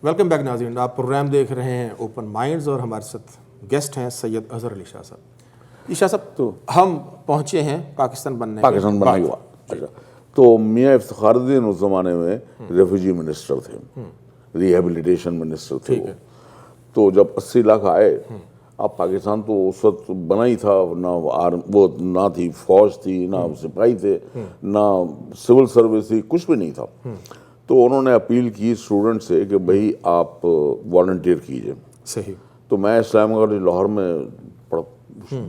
Welcome back ناظرین، آپ programme دیکھ رہے ہیں اوپن مائنڈز اور ہمارے ساتھ گیسٹ ہیں سید اظہر علی شاہ صاحب۔ شاہ صاحب تو ہم پہنچے ہیں پاکستان بننے کے بعد۔ اچھا، تو میاں افتخار الدین اس زمانے میں ریفیوجی منسٹر تھے، ریہیبلیٹیشن منسٹر تھے وہ۔ تو جب 80 لاکھ آئے، اب پاکستان تو اس وقت بنا ہی تھا، نہ تھی فوج تھی، نہ سپاہی تھے، نہ سول سروس تھی، کچھ بھی نہیں تھا۔ تو انہوں نے اپیل کی اسٹوڈنٹ سے کہ بھائی آپ والنٹیئر کیجئے۔ صحیح۔ تو میں اسلام آباد لاہور میں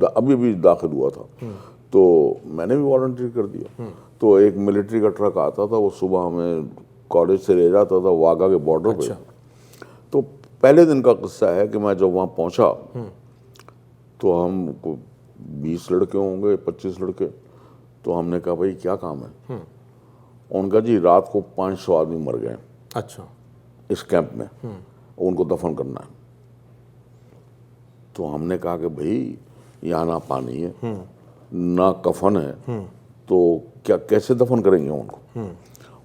ابھی بھی داخل ہوا تھا، تو میں نے بھی والنٹیئر کر دیا۔ تو ایک ملٹری کا ٹرک آتا تھا، وہ صبح ہمیں کالج سے لے جاتا تھا واگا کے بارڈر پہ۔ تو پہلے دن کا قصہ ہے کہ میں جب وہاں پہنچا تو ہم 20 لڑکے ہوں گے، 25 لڑکے۔ تو ہم نے کہا بھائی کیا کام ہے؟ ان کا جی رات کو 500 آدمی مر گئے اچھا اس کیمپ میں، ان کو دفن کرنا ہے۔ تو ہم نے کہا کہ بھائی یہاں نہ پانی ہے نہ کفن ہے، تو کیا کیسے دفن کریں گے ان کو؟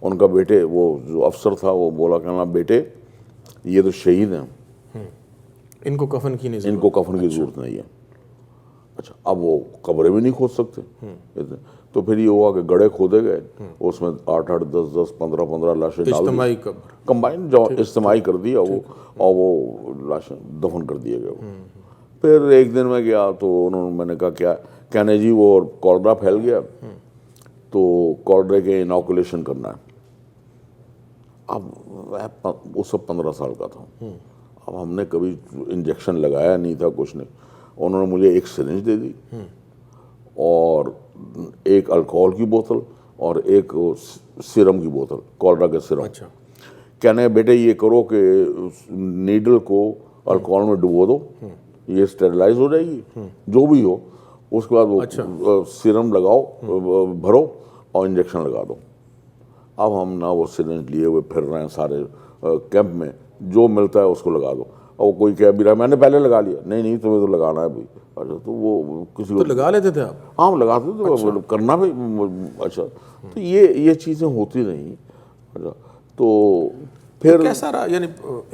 ان کا بیٹے، وہ جو افسر تھا، وہ بولا کہ نا بیٹے یہ تو شہید ہیں، ان کو کفن کی ضرورت نہیں ہے۔ اچھا، اب وہ قبریں بھی نہیں کھود سکتے، تو پھر یہ ہوا کہ گڑھے کھودے گئے، اس میں 8-8 10-10 15-15 لاشیں اجتماعی کمبائن اجتماعی کر دیا وہ، اور وہ لاشیں دفن کر دیے گئے۔ پھر ایک دن میں گیا تو میں نے کہا کیا کہنے جی وہ کولرا پھیل گیا، تو کولرے کے اناکولیشن کرنا ہے۔ اب اس وقت 15 سال کا تھا، اب ہم نے کبھی انجیکشن لگایا نہیں تھا، کچھ نہیں۔ انہوں نے مجھے ایک سرنج دے دی اور ایک الکوہول کی بوتل اور ایک سیرم کی بوتل، کولرا کے سیرم۔ کہنے بیٹے یہ کرو کہ نیڈل کو الکوہول میں ڈبو دو، یہ اسٹیرلائز ہو جائے گی، جو بھی ہو، اس کے بعد وہ سیرم لگاؤ، بھرو اور انجیکشن لگا دو۔ اب ہم نہ وہ سرنج لیے ہوئے پھر رہے ہیں سارے کیمپ میں، جو ملتا ہے اس کو لگا دو۔ اور کوئی کہہ بھی رہا میں نے پہلے لگا لیا، نہیں تمہیں تو لگانا ہے بھی۔ اچھا، تو وہ کسی کو لگا لیتے تھے آپ؟ ہاں لگاتے تھے، کرنا بھی۔ اچھا، تو یہ چیزیں ہوتی رہیں۔ اچھا، تو پھر کیسا رہا؟ یعنی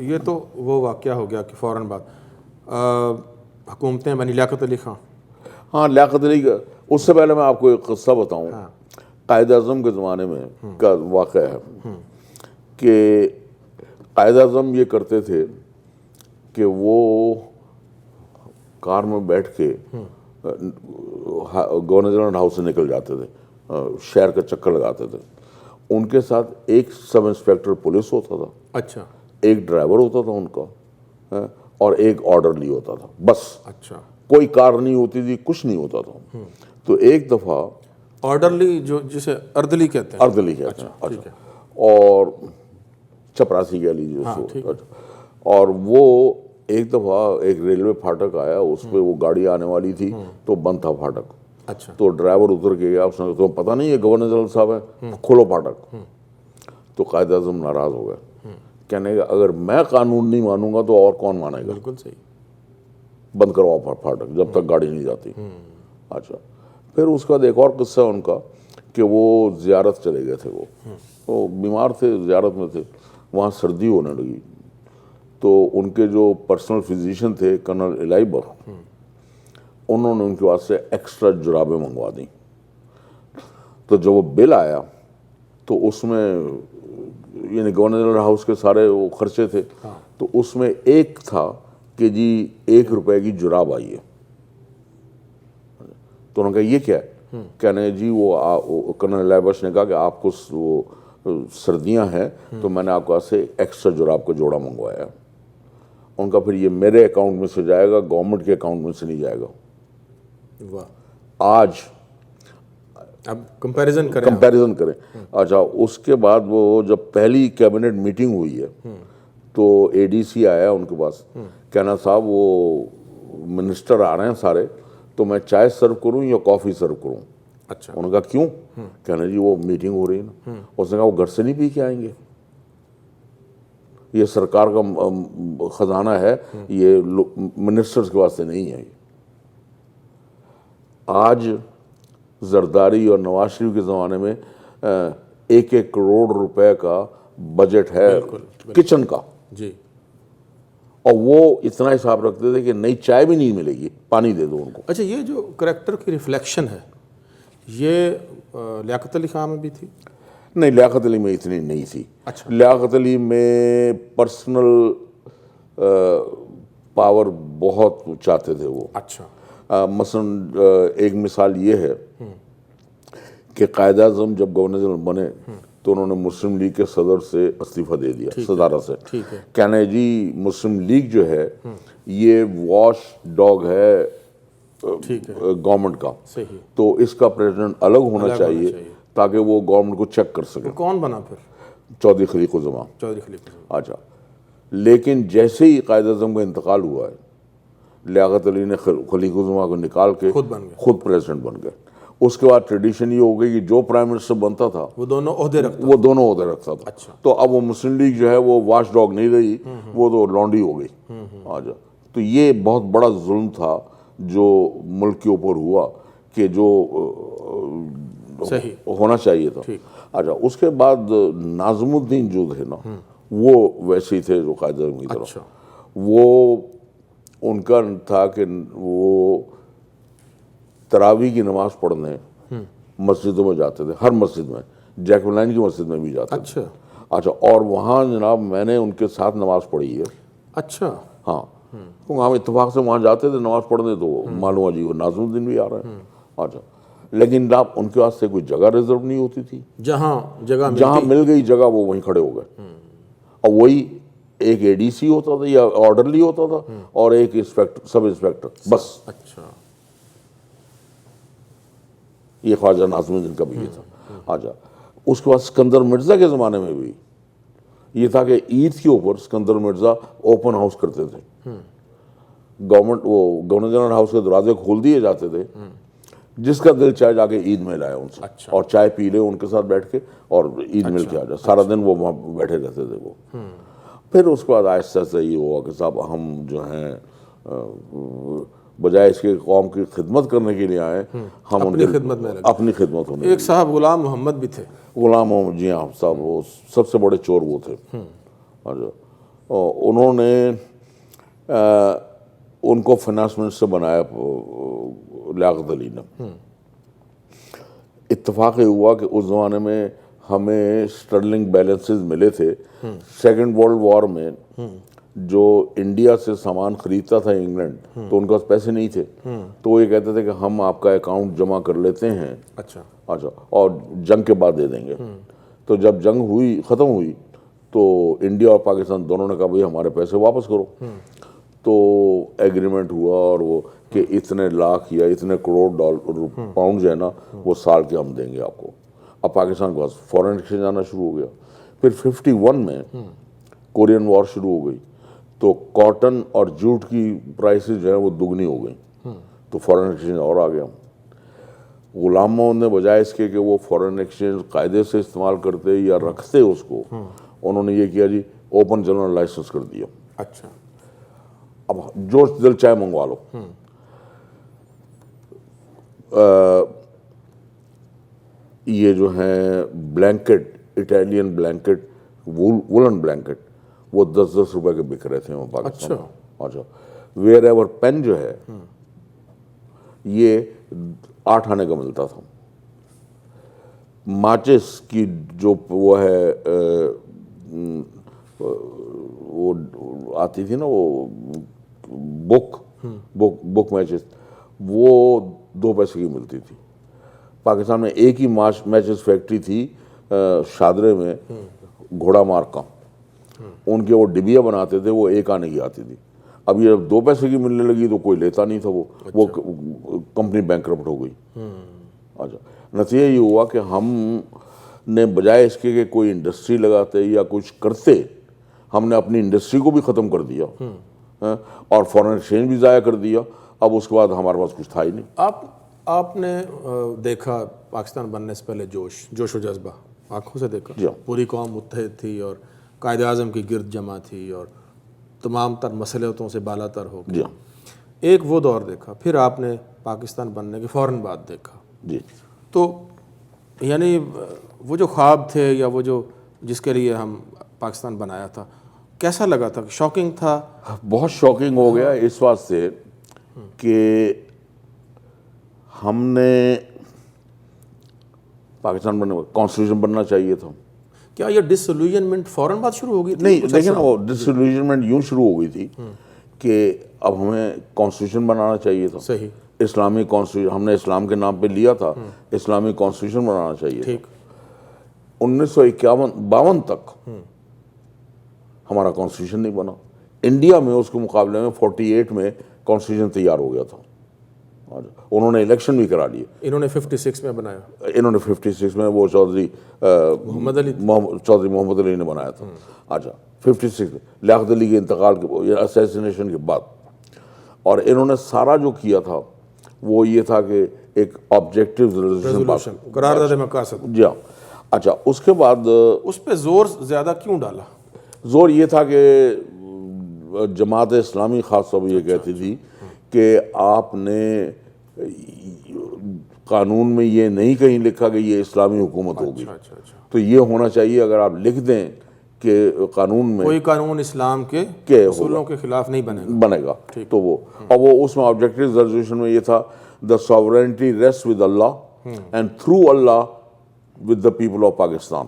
یہ تو وہ واقعہ ہو گیا کہ فوراً بعد حکومتیں بنی لیاقت علی خان۔ ہاں، لیاقت علی کا، اس سے پہلے میں آپ کو ایک قصہ بتاؤں۔ قائد اعظم کے زمانے میں کا واقعہ ہے کہ قائد اعظم یہ کرتے تھے کہ وہ کار میں بیٹھ کے گورنر جنرل ہاؤس سے نکل جاتے تھے، شہر کا چکر لگاتے تھے۔ ان کے ساتھ ایک سب انسپیکٹر پولیس ہوتا تھا، اچھا، ایک ڈرائیور ہوتا تھا ان کا، اور ایک آرڈرلی ہوتا تھا، بس۔ اچھا، کوئی کار نہیں ہوتی تھی، کچھ نہیں ہوتا تھا۔ تو ایک دفعہ آرڈرلی جو جسے اردلی کہتے ہیں، اردلی کہتے ہیں، اچھا، اور چپراسی کہہ لیجیے، اور وہ ایک دفعہ ایک ریلوے پھاٹک آیا، اس پہ وہ گاڑی آنے والی تھی تو بند تھا پھاٹک۔ اچھا، تو ڈرائیور اتر کے گیا، اس نے تو پتہ نہیں ہے گورنر جنرل صاحب ہے، کھولو پھاٹک۔ تو قائد اعظم ناراض ہو گئے، کہنے کا اگر میں قانون نہیں مانوں گا تو اور کون مانے گا؟ بالکل صحیح، بند بند کرواؤ پھاٹک جب تک گاڑی نہیں جاتی۔ اچھا، پھر اس کا ایک اور قصہ ان کا کہ وہ زیارت چلے گئے تھے، وہ بیمار تھے، زیارت میں تھے، وہاں سردی ہونے لگی، تو ان کے جو پرسنل فزیشین تھے کرنل الہی بخش، انہوں نے ان کے واسطے ایکسٹرا جرابیں منگوا دیں۔ تو جب وہ بل آیا تو اس میں یعنی گورنر جنرل ہاؤس کے سارے وہ خرچے تھے، تو اس میں ایک تھا کہ جی 1 روپے کی جراب آئی ہے۔ تو انہوں نے کہا یہ کیا ہے؟ کہنے جی وہ کرنل الہی بخش نے کہا کہ آپ کو وہ سردیاں ہیں تو میں نے آپ کو سے ایکسٹرا جراب کا جوڑا منگوایا۔ ان کا پھر یہ میرے اکاؤنٹ میں سے جائے گا، گورنمنٹ کے اکاؤنٹ میں سے نہیں جائے گا۔ آج اب کمپیریزن کریں۔ اچھا، اس کے بعد وہ جب پہلی کیبنٹ میٹنگ ہوئی ہے تو اے ڈی سی آیا ان کے پاس، کہنا صاحب وہ منسٹر آ رہے ہیں سارے، تو میں چائے سرو کروں یا کافی سرو کروں؟ اچھا، انہوں نے کہا کیوں؟ کہنا جی وہ میٹنگ ہو رہی ہے نا۔ اس نے کہا وہ گھر سے نہیں پی کے آئیں گے، یہ سرکار کا خزانہ ہے، یہ منسٹرز کے واسطے نہیں ہے۔ آج زرداری اور نواز شریف کے زمانے میں 1-1 کروڑ روپے کا بجٹ ہے کچن کا، جی اور وہ اتنا حساب رکھتے تھے کہ نئی چائے بھی نہیں ملے گی، پانی دے دو ان کو۔ اچھا، یہ جو کریکٹر کی ریفلیکشن ہے یہ لیاقت علی خان میں بھی تھی؟ نہیں، لیاقت علی میں اتنی نہیں تھی۔ اچھا، لیاقت علی میں پرسنل پاور بہت چاہتے تھے وہ۔ اچھا، مثلا ایک مثال یہ ہے کہ قائد اعظم جب گورنر جنرل بنے تو انہوں نے مسلم لیگ کے صدر سے استعفیٰ دے دیا، صدارت سے۔ ٹھیک ہے، کہنا جی مسلم لیگ جو ہے یہ واش ڈاگ ہے ٹھیک ہے، گورنمنٹ کا، صحیح۔ تو اس کا پریزیڈنٹ الگ ہونا چاہیے تاکہ وہ گورنمنٹ کو چیک کر سکے۔ کون بنا پھر؟ چودھری خلیق الزمان۔ چودھری خلیفہ۔ اچھا، لیکن جیسے ہی قائد اعظم کا انتقال ہوا ہے، لیاقت علی نے خلیق الزمان کو نکال کے خود بن گئے، خود پریزیڈنٹ بن گئے۔ اس کے بعد ٹریڈیشن یہ ہو گئی کہ جو پرائم منسٹر بنتا تھا وہ دونوں عہدے رکھتا وہ دونوں عہدے رکھتا تھا۔ اچھا، تو اب وہ مسلم لیگ جو ہے وہ واش ڈاگ نہیں رہی، وہ تو لانڈی ہو گئی۔ آجا، تو یہ بہت بڑا ظلم تھا جو ملک کے اوپر ہوا، کہ جو صحیح ہونا چاہیے تھا۔ اچھا، اس کے بعد ناظم الدین جو تھے نا، وہ ویسے ہی تھے جو قائد اعظم کی طرح۔ اچھا، وہ ان کا تھا کہ وہ تراویح کی نماز پڑھنے مسجدوں میں جاتے تھے، ہر مسجد میں، جیکب لائن کی مسجد میں بھی جاتے تھے۔ اچھا اچھا، اور وہاں جناب میں نے ان کے ساتھ نماز پڑھی ہے۔ اچھا، ہاں، کیونکہ ہم اتفاق سے وہاں جاتے تھے نماز پڑھنے، تو معلوم ہوا جی وہ ناظم الدین بھی آ رہے ہیں۔ اچھا، لیکن جناب ان کے واسطے کوئی جگہ ریزرو نہیں ہوتی تھی، جہاں جگہ جہاں مل گئی جگہ وہ وہیں کھڑے ہو گئے۔ اور وہی ایک اے ڈی سی ہوتا تھا یا آرڈرلی ہوتا تھا، اور ایک سب انسپیکٹر، بس۔ اچھا، یہ خواجہ ناظم الدین کا بھی یہ تھا۔ آجا، اس کے بعد سکندر مرزا کے زمانے میں بھی یہ تھا کہ عید کے اوپر سکندر مرزا اوپن ہاؤس کرتے تھے۔ گورنر جنرل ہاؤس کے دروازے کھول دیے جاتے تھے، جس کا دل چاہے جا کے عید میں لائے ان سے، اور چائے پی لے ان کے ساتھ بیٹھ کے، اور عید مل کے آ جائے۔ سارا دن وہ وہاں بیٹھے رہتے تھے وہ۔ پھر اس کے بعد آہستہ آہستہ یہ ہوا کہ صاحب ہم جو ہیں بجائے اس کے قوم کی خدمت کرنے کے لیے آئے، ہم اپنی خدمت میں لگے۔ اپنی خدمت ہونے۔ ایک صاحب غلام محمد بھی تھے۔ غلام محمد، جی ہاں صاحب، وہ سب سے بڑے چور وہ تھے۔ انہوں نے ان کو فائنانس منسٹر بنایا لیاقت علی نے۔ اتفاق یہ ہوا کہ اس زمانے میں ہمیں سٹرلنگ بیلنسز ملے تھے۔ سیکنڈ ورلڈ وار میں جو انڈیا سے سامان خریدتا تھا انگلینڈ، تو ان کے پاس پیسے نہیں تھے، تو وہ یہ کہتے تھے کہ ہم آپ کا اکاؤنٹ جمع کر لیتے ہیں، اچھا، اچھا، اور جنگ کے بعد دے دیں گے۔ تو جب جنگ ہوئی، ختم ہوئی، تو انڈیا اور پاکستان دونوں نے کہا بھئی ہمارے پیسے واپس کرو۔ تو ایگریمنٹ ہوا، اور وہ کہ اتنے لاکھ یا اتنے کروڑ پاؤنڈ جو ہے نا، وہ سال کے ہم دیں گے آپ کو۔ اب پاکستان کے پاس فورن ایکسچینج آنا شروع ہو گیا۔ پھر 51 میں کورین وار شروع ہو گئی، تو کاٹن اور جوٹ کی پرائسز جو ہیں وہ دگنی ہو گئیں، تو فورن ایکسچینج اور آ گیا۔ غلام محمد نے بجائے اس کے کہ وہ فورن ایکسچینج قاعدے سے استعمال کرتے یا رکھتے اس کو، انہوں نے یہ کیا جی اوپن جنرل لائسنس کر دیا۔ اچھا، اب جو دل چاہے منگوا لو۔ یہ جو ہیں blanket, Italian blanket, woollen blanket, وہ 10-10 روپے کے بک رہے تھے وہ پاکستان میں۔ اچھا، ویئر ایور پین جو ہے یہ 8 آنے کا ملتا تھا۔ ماچس کی جو وہ ہے وہ آتی تھی نا، وہ بک میچز، وہ 2 پیسے کی ملتی تھی۔ پاکستان میں ایک ہی میچز فیکٹری تھی شادرے میں، گھوڑا مار کا، ان کے وہ ڈبیا بناتے تھے، وہ 1 آنے کی آتی تھی۔ اب یہ 2 پیسے کی ملنے لگی تو کوئی لیتا نہیں تھا، وہ کمپنی بینکرپٹ ہو گئی۔ اچھا، نتیجہ یہ ہوا کہ ہم نے بجائے اس کے کہ کوئی انڈسٹری لگاتے یا کچھ کرتے، ہم نے اپنی انڈسٹری کو بھی ختم کر دیا، اور فورن ایکسچینج بھی ضائع کر دیا۔ اب اس کے بعد ہمارے پاس کچھ تھا ہی نہیں۔ آپ نے دیکھا پاکستان بننے سے پہلے جوش و جذبہ آنکھوں سے دیکھا، پوری قوم متحد تھی اور قائد اعظم کی گرد جمع تھی اور تمام تر مسئلوں سے بالا تر ہو گئی۔ ایک وہ دور دیکھا، پھر آپ نے پاکستان بننے کے فوراً بعد دیکھا۔ جی، تو یعنی وہ جو خواب تھے یا وہ جو جس کے لیے ہم پاکستان بنایا تھا، کیسا لگا تھا؟ شاکنگ تھا؟ بہت شاکنگ ہو گیا اس واسطے کہ ہم نے پاکستان بننے کانسٹیٹیوشن بننا چاہیے تھا. کیا یہ ڈسلوژنمنٹ فوراً بات شروع ہو گئی تھی؟ نہیں دیکھیں نا, وہ ڈسلوژنمنٹ یوں شروع ہو گئی تھی کہ اب ہمیں کانسٹیٹیوشن بنانا چاہیے تھا. صحیح. اسلامی کانسٹیٹیوشن ہم نے اسلام کے نام پہ لیا تھا, اسلامی کانسٹیٹیوشن بنانا چاہیے. ٹھیک. 1952 تک ہمارا کانسٹیٹیوشن نہیں بنا. انڈیا میں اس کے مقابلے میں 48 میں کانسٹیٹیوشن تیار ہو گیا تھا. انہوں نے الیکشن بھی کرا لیے. انہوں نے 56 میں بنایا. انہوں نے 56 میں وہ چودھری محمد علی نے بنایا تھا. اچھا 56 میں لیاقت علی کے انتقال کے اسیسینیشن کے بعد. اور انہوں نے سارا جو کیا تھا وہ یہ تھا کہ ایک آبجیکٹو ریزولوشن قرارداد مقاصد. جی ہاں. اچھا اس کے بعد اس پہ زور زیادہ کیوں ڈالا؟ زور یہ تھا کہ جماعت اسلامی خاص طور پر یہ کہتی تھی کہ آپ نے قانون میں یہ نہیں کہیں لکھا کہ یہ اسلامی حکومت ہوگی. تو یہ ہونا چاہیے, اگر آپ لکھ دیں کہ قانون میں کوئی قانون اسلام کے اصولوں کے خلاف نہیں بنے گا تو وہ, اور وہ اس میں آبجیکٹو ریزولوشن میں یہ تھا the sovereignty rests with Allah and through Allah with the people of Pakistan.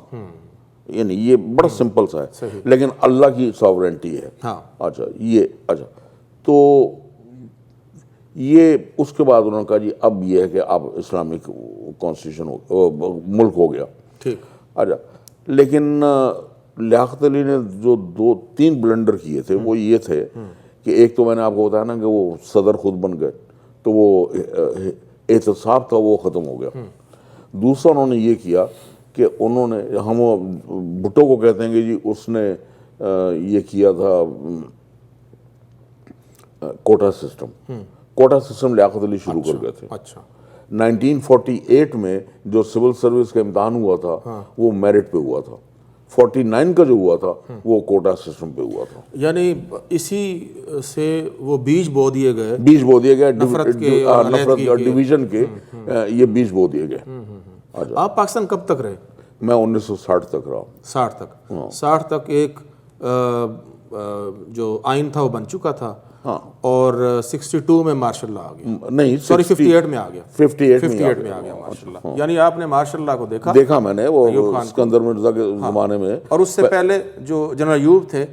یعنی یہ بڑا سمپل سا ہے, لیکن اللہ کی ساورینٹی ہے. اچھا یہ اچھا تو یہ اس کے بعد انہوں نے کہا جی اب یہ ہے کہ اب اسلامک کانسٹیٹیوشن ملک ہو گیا. ٹھیک. اچھا لیکن لیاقت علی نے جو 2-3 بلنڈر کیے تھے وہ یہ تھے کہ ایک تو میں نے آپ کو بتایا نا کہ وہ صدر خود بن گئے تو وہ احتساب تھا وہ ختم ہو گیا. دوسرا انہوں نے یہ کیا کہ انہوں نے, ہم بھٹو کو کہتے ہیں کہ جی اس نے یہ کیا تھا کوٹا سسٹم لیاقت علی شروع کر گئے تھے. اچھا 1948 میں جو سول سروس کا امتحان ہوا تھا وہ میرٹ پہ ہوا تھا. 49 کا جو ہوا تھا وہ کوٹا سسٹم پہ ہوا تھا. یعنی اسی سے وہ بیج بو دیے گئے نفرت کے اور ڈویژن کے, یہ بیج بو دیے گئے. آپ پاکستان کب تک رہے؟ میں 1960 تک رہا. 60 تک ایک جو آئین تھا وہ بن چکا تھا, اور 62 میں مارشل لا آ گیا. نہیں سوری 58 میں آ گیا. 58 میں آ گیا مارشل لا. یعنی آپ نے مارشل لا کو دیکھا میں نے وہ اسکندر مرزا کے زمانے میں. اور اس سے پہلے جو جنرل ایوب تھے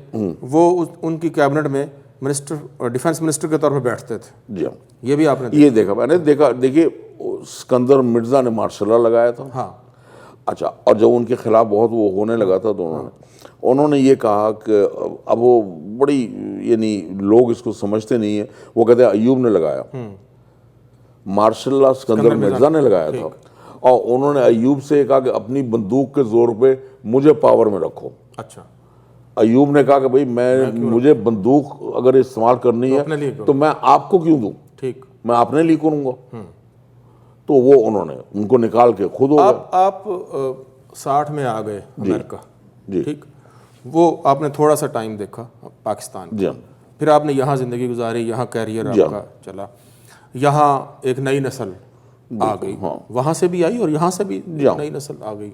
وہ ان کی کیبنٹ میں منسٹر, ڈیفنس منسٹر کے طور پہ بیٹھتے تھے. جی ہاں, یہ بھی آپ نے یہ دیکھا میں نے. دیکھیے اسکندر مرزا نے مارشل لا لگایا تھا. ہاں. اچھا, اور جب ان کے خلاف بہت وہ ہونے لگا تھا تو انہوں نے یہ کہا کہ اب وہ بڑی, یعنی لوگ اس کو سمجھتے نہیں ہیں, وہ کہتے ہیں ایوب نے لگایا. مارشل لا اسکندر مرزا نے لگایا تھا, اور انہوں نے ایوب سے یہ کہا کہ اپنی بندوق کے زور پہ مجھے پاور میں رکھو. اچھا. ایوب نے کہا کہ بھئی مجھے بندوق اگر استعمال کرنی ہے تو میں آپ کو کیوں دوں, ٹھیک, میں اپنے لیے کروں گا. تو وہ انہوں نے ان کو نکال کے خود ہو گئے. آپ 60 میں آ گئے امریکہ. ٹھیک. وہ آپ نے تھوڑا سا ٹائم دیکھا پاکستان. پھر آپ نے یہاں زندگی گزاری, یہاں کیریئر آپ کا چلا, یہاں ایک نئی نسل آ گئی, وہاں سے بھی آئی اور یہاں سے بھی نئی نسل آ گئی.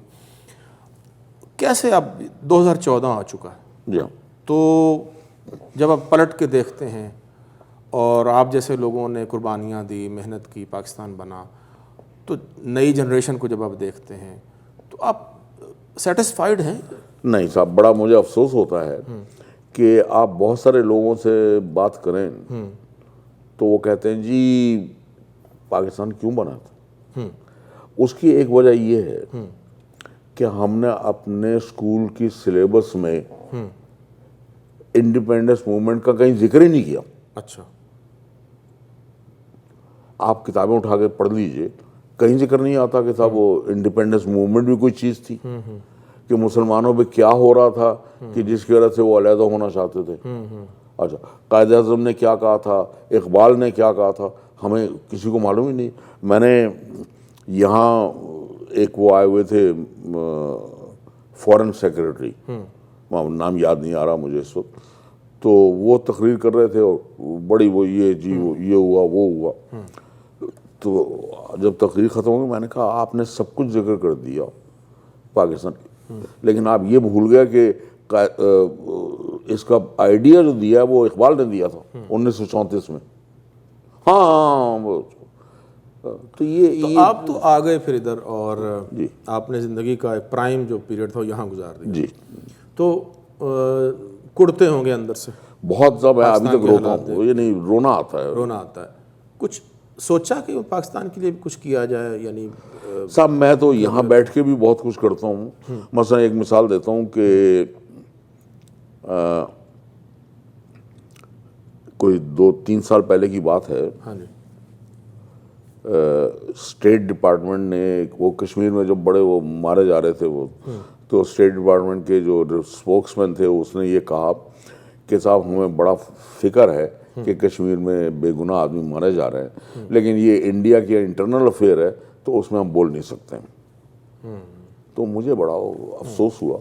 کیسے اب 2014 آ چکا ہے, تو جب آپ پلٹ کے دیکھتے ہیں اور آپ جیسے لوگوں نے قربانیاں دی, محنت کی, پاکستان بنا, تو نئی جنریشن کو جب آپ دیکھتے ہیں تو آپ سیٹسفائیڈ ہیں؟ نہیں صاحب, بڑا مجھے افسوس ہوتا ہے کہ آپ بہت سارے لوگوں سے بات کریں تو وہ کہتے ہیں جی پاکستان کیوں بنا تھا. اس کی ایک وجہ یہ ہے کہ ہم نے اپنے اسکول کی سلیبس میں انڈیپینڈنس موومنٹ کا کہیں ذکر ہی نہیں کیا. اچھا. آپ کتابیں اٹھا کے پڑھ لیجئے, کہیں ذکر نہیں آتا کہ صاحب وہ انڈیپینڈنس موومنٹ بھی کوئی چیز تھی, کہ مسلمانوں پہ کیا ہو رہا تھا کہ جس کی وجہ سے وہ علیحدہ ہونا چاہتے تھے. اچھا, قائد اعظم نے کیا کہا تھا, اقبال نے کیا کہا تھا, ہمیں کسی کو معلوم ہی نہیں. میں نے یہاں ایک وہ آئے ہوئے تھے فورن سیکریٹری, نام یاد نہیں آ رہا مجھے اس وقت, تو وہ تقریر کر رہے تھے اور بڑی وہ یہ جی یہ ہوا وہ ہوا. تو جب تقریر ختم ہو گئی میں نے کہا آپ نے سب کچھ ذکر کر دیا پاکستان, لیکن آپ یہ بھول گیا کہ اس کا آئیڈیا جو دیا وہ اقبال نے دیا تھا 1934 میں. ہاں تو یہ آپ تو آ گئے پھر ادھر اور آپ نے زندگی کا ایک پرائم جو پیریڈ تھا وہ یہاں گزار دیا. جی تو کڑتے ہوں گے اندر سے, بہت زیادہ. میں ابھی تک روتا ہوں, یہ نہیں رونا آتا ہے. رونا آتا ہے. کچھ سوچا کہ پاکستان کے لیے بھی کچھ کیا جائے؟ یعنی صاحب میں تو یہاں بیٹھ کے بھی بہت کچھ کرتا ہوں. مثلا ایک مثال دیتا ہوں کہ کوئی 2-3 سال پہلے کی بات ہے. ہاں جی. اسٹیٹ ڈپارٹمنٹ نے وہ کشمیر میں جو بڑے وہ مارے جا رہے تھے وہ, تو اسٹیٹ ڈپارٹمنٹ کے جو اسپوکس مین تھے اس نے یہ کہا کہ صاحب ہمیں بڑا فکر ہے کہ کشمیر میں بے گناہ آدمی مارے جا رہے ہیں, لیکن یہ انڈیا کی انٹرنل افیئر ہے تو اس میں ہم بول نہیں سکتے. تو مجھے بڑا افسوس ہوا.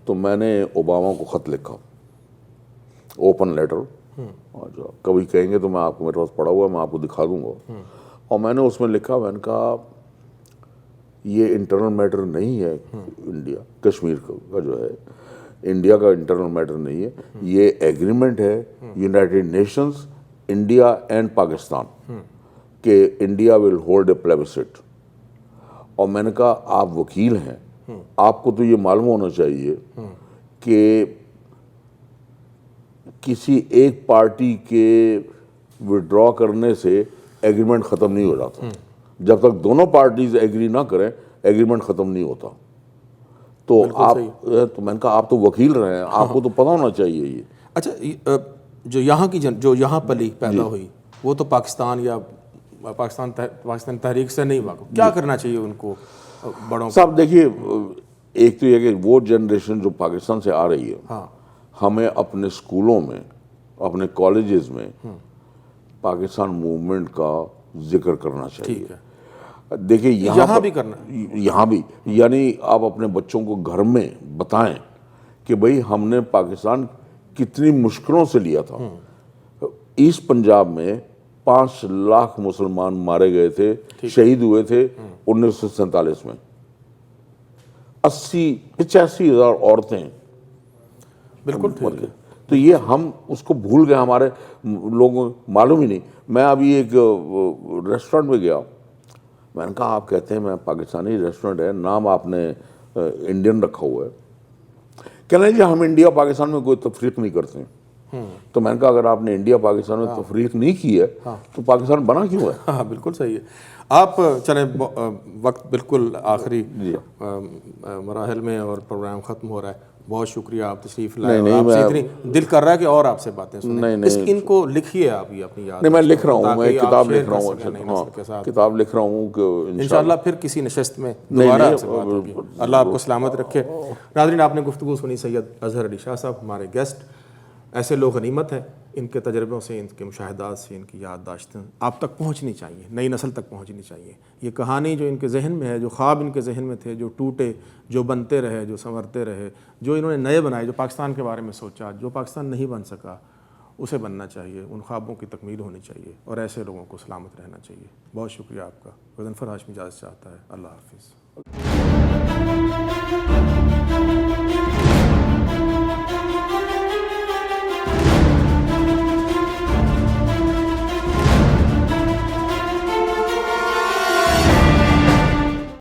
تو میں نے اوباما کو خط لکھا, اوپن لیٹر. کبھی کہیں گے تو میں آپ کو, میرے پاس پڑا ہوا ہے, میں آپ کو دکھا دوں گا. اور میں نے اس میں لکھا, میں نے کہا یہ انٹرنل میٹر نہیں ہے انڈیا, کشمیر کا جو ہے انڈیا کا انٹرنل میٹر نہیں ہے, یہ ایگریمنٹ ہے United nations, India and Pakistan, کہ انڈیا ول ہولڈ اے پلیبسٹ. اور میں نے کہا آپ وکیل ہیں, آپ کو تو یہ معلوم ہونا چاہیے کہ کسی ایک پارٹی کے وڈرا کرنے سے ایگریمنٹ ختم نہیں ہو جاتا. جب تک دونوں پارٹیز ایگری نہ کریں ایگریمنٹ ختم نہیں ہوتا. تو آپ, تو میں نے کہا آپ تو وکیل رہے ہیں, آپ کو تو پتہ ہونا چاہیے یہ. اچھا, جو یہاں کی جو یہاں پلی پیدا ہوئی وہ تو پاکستان یا پاکستان تحریک سے نہیں واقف, کیا کرنا چاہیے ان کو بڑوں کو؟ صاحب دیکھیے, ایک تو یہ کہ وہ جنریشن جو پاکستان سے آ رہی ہے, ہمیں اپنے اسکولوں میں, اپنے کالجز میں پاکستان موومنٹ کا ذکر کرنا چاہیے. دیکھیے یہاں بھی کرنا, یہاں بھی, یعنی آپ اپنے بچوں کو گھر میں بتائیں کہ بھئی ہم نے پاکستان کتنی مشکلوں سے لیا تھا. ایسٹ پنجاب میں 5 لاکھ مسلمان مارے گئے تھے, شہید ہوئے تھے 1947 میں. 85 ہزار عورتیں. بالکل ٹھیک ہے. تو یہ ہم اس کو بھول گئے, ہمارے لوگوں معلوم ہی نہیں. میں ابھی ایک ریسٹورنٹ میں گیا, میں نے کہا آپ کہتے ہیں میں پاکستانی ریسٹورنٹ ہے, نام آپ نے انڈین رکھا ہوا ہے. کہنے لگے ہم انڈیا پاکستان میں کوئی تفریق نہیں کرتے ہیں. تو میں نے کہا اگر آپ نے انڈیا پاکستان میں تفریق نہیں کی ہے تو پاکستان بنا کیوں ہے؟ ہاں بالکل صحیح ہے. آپ چلیں, وقت بالکل آخری مراحل میں اور پروگرام ختم ہو رہا ہے. بہت شکریہ, آپ تشریف لائے. آپ سے اتنی دل کر رہا ہے کہ اور آپ سے باتیں سنیں. ان کو لکھیے آپ یہ اپنی یاد. نہیں میں لکھ رہا ہوں, میں کتاب لکھ رہا ہوں, کتاب لکھ رہا ہوں کہ انشاءاللہ پھر کسی نشست میں دوبارہ آپ سے بات ہوگی. اللہ آپ کو سلامت رکھے. ناظرین, آپ نے گفتگو سنی سید اظہر علی شاہ صاحب, ہمارے گیسٹ. ایسے لوگ غنیمت ہیں, ان کے تجربوں سے, ان کے مشاہدات سے, ان کی یادداشتیں آپ تک پہنچنی چاہیے, نئی نسل تک پہنچنی چاہیے. یہ کہانی جو ان کے ذہن میں ہے, جو خواب ان کے ذہن میں تھے, جو ٹوٹے, جو بنتے رہے, جو سنورتے رہے, جو انہوں نے نئے بنائے, جو پاکستان کے بارے میں سوچا, جو پاکستان نہیں بن سکا, اسے بننا چاہیے. ان خوابوں کی تکمیل ہونی چاہیے اور ایسے لوگوں کو سلامت رہنا چاہیے. بہت شکریہ آپ کا. غضنفر ہاشمی اجازت چاہتا ہے. اللہ حافظ.